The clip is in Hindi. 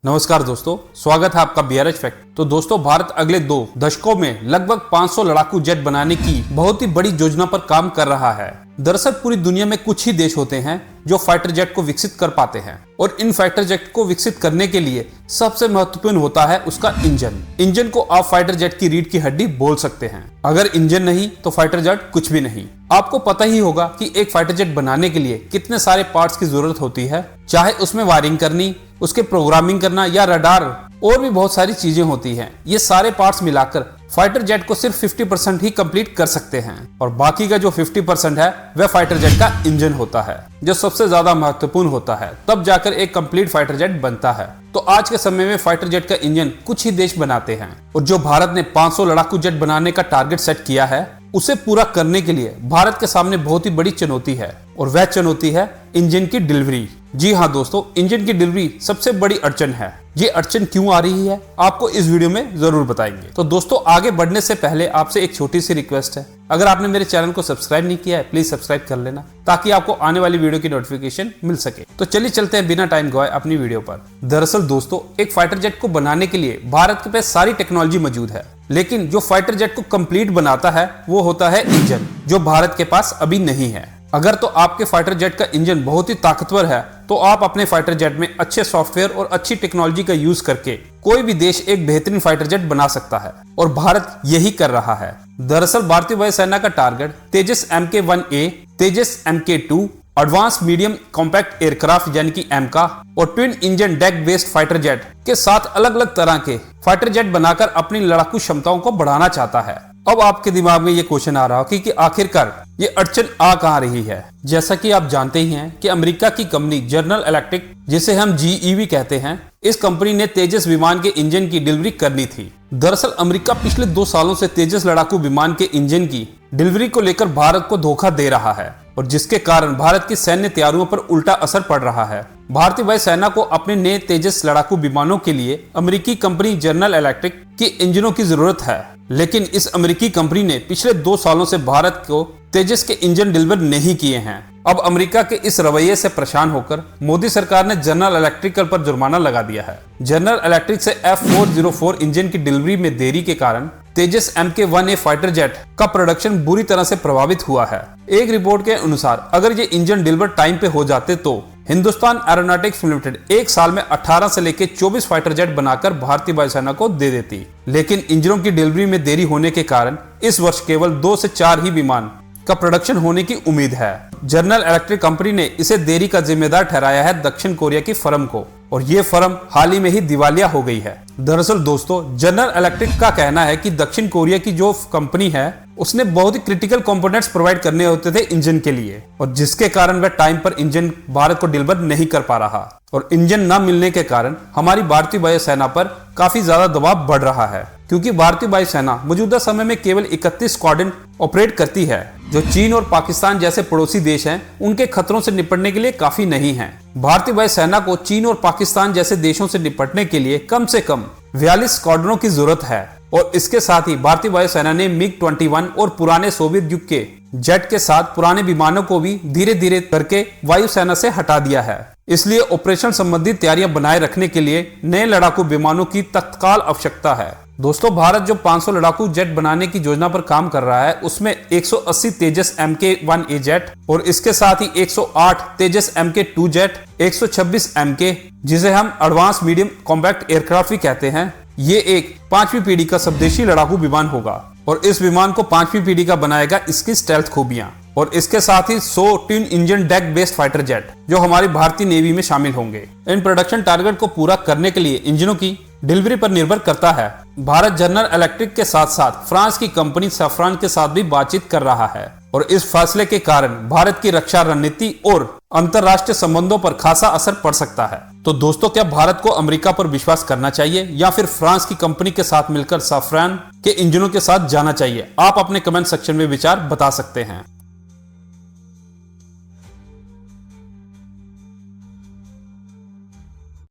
नमस्कार दोस्तों, स्वागत है आपका बीआरएच फैक्ट। तो दोस्तों, भारत अगले 2 दशकों में लगभग 500 लड़ाकू जेट बनाने की बहुत ही बड़ी योजना पर काम कर रहा है। दरअसल पूरी दुनिया में कुछ ही देश होते हैं जो फाइटर जेट को विकसित कर पाते हैं और इन फाइटर जेट को विकसित करने के लिए सबसे महत्वपूर्ण होता है उसका इंजन। इंजन को आप फाइटर जेट की रीढ़ की हड्डी बोल सकते हैं। अगर इंजन नहीं तो फाइटर जेट कुछ भी नहीं। आपको पता ही होगा कि एक फाइटर जेट बनाने के लिए कितने सारे पार्ट्स की जरूरत होती है, चाहे उसमें वायरिंग करनी, उसके प्रोग्रामिंग करना या रडार और भी बहुत सारी चीजें होती हैं। ये सारे पार्ट्स मिलाकर फाइटर जेट को सिर्फ 50% ही कंप्लीट कर सकते हैं और बाकी का जो 50% है वह फाइटर जेट का इंजन होता है, जो सबसे ज्यादा महत्वपूर्ण होता है। तब जाकर एक कंप्लीट फाइटर जेट बनता है। तो आज के समय में फाइटर जेट का इंजन कुछ ही देश बनाते हैं और जो भारत ने 500 लड़ाकू जेट बनाने का टारगेट सेट किया है, उसे पूरा करने के लिए भारत के सामने बहुत ही बड़ी चुनौती है और वह चुनौती है इंजन की डिलीवरी। जी हाँ दोस्तों, इंजन की डिलीवरी सबसे बड़ी अड़चन है। ये अड़चन क्यों आ रही है आपको इस वीडियो में जरूर बताएंगे। तो दोस्तों, आगे बढ़ने से पहले आपसे एक छोटी सी रिक्वेस्ट है, अगर आपने मेरे चैनल को सब्सक्राइब नहीं किया है प्लीज सब्सक्राइब कर लेना ताकि आपको आने वाली वीडियो की नोटिफिकेशन मिल सके। तो चलिए चलते हैं बिना टाइम गवाए अपनी वीडियो पर। दरअसल दोस्तों, एक फाइटर जेट को बनाने के लिए भारत के पास सारी टेक्नोलॉजी मौजूद है, लेकिन जो फाइटर जेट को कंप्लीट बनाता है वो होता है इंजन, जो भारत के पास अभी नहीं है। अगर तो आपके फाइटर जेट का इंजन बहुत ही ताकतवर है तो आप अपने फाइटर जेट में अच्छे सॉफ्टवेयर और अच्छी टेक्नोलॉजी का यूज करके कोई भी देश एक बेहतरीन फाइटर जेट बना सकता है और भारत यही कर रहा है। दरअसल भारतीय वायुसेना का टारगेट तेजस MK-1A, तेजस MK-2, advance medium compact aircraft यानी कि एमका और twin engine deck based fighter jet के साथ अलग अलग तरह के फाइटर जेट बनाकर अपनी लड़ाकू क्षमताओं को बढ़ाना चाहता है। अब आपके दिमाग में ये क्वेश्चन आ रहा हो कि आखिरकार ये अड़चन आ कहां रही है। जैसा कि आप जानते ही हैं कि अमेरिका की कंपनी जनरल इलेक्ट्रिक, जिसे हम GE कहते हैं, इस कंपनी ने तेजस विमान के इंजन की डिलीवरी करनी थी। दरअसल अमेरिका पिछले 2 सालों से तेजस लड़ाकू विमान के इंजन की डिलीवरी को लेकर भारत को धोखा दे रहा है और जिसके कारण भारत की सैन्य तैयारियों पर उल्टा असर पड़ रहा है। भारतीय वायुसेना को अपने नए तेजस लड़ाकू विमानों के लिए अमेरिकी कंपनी जनरल इलेक्ट्रिक के इंजनों की जरूरत है, लेकिन इस अमेरिकी कंपनी ने पिछले 2 सालों से भारत को तेजस के इंजन डिलीवर नहीं किए हैं। अब अमेरिका के इस रवैये से परेशान होकर मोदी सरकार ने जनरल इलेक्ट्रिकल पर जुर्माना लगा दिया है। जनरल इलेक्ट्रिक से F404 इंजन की डिलीवरी में देरी के कारण तेजस MK-1A फाइटर जेट का प्रोडक्शन बुरी तरह से प्रभावित हुआ है। एक रिपोर्ट के अनुसार अगर ये इंजन डिलीवर टाइम पे हो जाते तो हिंदुस्तान एरोनॉटिक्स लिमिटेड एक साल में 18 से लेकर 24 फाइटर जेट बनाकर भारतीय वायुसेना को दे देती, लेकिन इंजनों की डिलीवरी में देरी होने के कारण इस वर्ष केवल 2 से 4 ही विमान का प्रोडक्शन होने की उम्मीद है। जनरल इलेक्ट्रिक कंपनी ने इसे देरी का जिम्मेदार ठहराया है दक्षिण कोरिया की फर्म को और ये फर्म हाल ही में ही दिवालिया हो गई है। दरअसल दोस्तों, जनरल इलेक्ट्रिक का कहना है कि दक्षिण कोरिया की जो कंपनी है उसने बहुत ही क्रिटिकल कंपोनेंट्स प्रोवाइड करने होते थे इंजन के लिए और जिसके कारण वह टाइम पर इंजन भारत को डिलीवर नहीं कर पा रहा और इंजन न मिलने के कारण हमारी भारतीय वायुसेना पर काफी ज्यादा दबाव बढ़ रहा है, क्योंकि भारतीय वायुसेना मौजूदा समय में केवल 31 स्क्वाड्रन ऑपरेट करती है, जो चीन और पाकिस्तान जैसे पड़ोसी देश हैं उनके खतरों से निपटने के लिए काफी नहीं है। भारतीय वायुसेना को चीन और पाकिस्तान जैसे देशों से निपटने के लिए कम से कम 42 स्क्वाड्रनों की जरूरत है और इसके साथ ही भारतीय वायुसेना ने MiG-21 और पुराने सोवियत युग के जेट के साथ पुराने विमानों को भी धीरे धीरे करके वायुसेना से हटा दिया है। इसलिए ऑपरेशन संबंधी तैयारियां बनाए रखने के लिए नए लड़ाकू विमानों की तत्काल आवश्यकता है। दोस्तों, भारत जो 500 लड़ाकू जेट बनाने की योजना पर काम कर रहा है उसमें 180 तेजस MK-1A जेट और इसके साथ ही 108 तेजस MK-2 जेट, 126 MK जिसे हम एडवांस मीडियम कॉम्पैक्ट एयरक्राफ्ट भी कहते हैं, ये एक 5वीं पीढ़ी का स्वदेशी लड़ाकू विमान होगा और इस विमान को 5वीं पीढ़ी का बनाएगा इसकी स्टेल्थ खूबियां और इसके साथ ही 100 twin engine deck based fighter jet जो हमारी भारतीय नेवी में शामिल होंगे। इन प्रोडक्शन टारगेट को पूरा करने के लिए इंजनों की डिलीवरी पर निर्भर करता है। भारत जनरल इलेक्ट्रिक के साथ साथ फ्रांस की कंपनी सैफ्रॉन के साथ भी बातचीत कर रहा है और इस फैसले के कारण भारत की रक्षा रणनीति और अंतरराष्ट्रीय संबंधों पर खासा असर पड़ सकता है। तो दोस्तों, क्या भारत को अमेरिका पर विश्वास करना चाहिए या फिर फ्रांस की कंपनी के साथ मिलकर सैफ्रॉन के इंजनों के साथ जाना चाहिए? आप अपने कमेंट सेक्शन में विचार बता सकते हैं।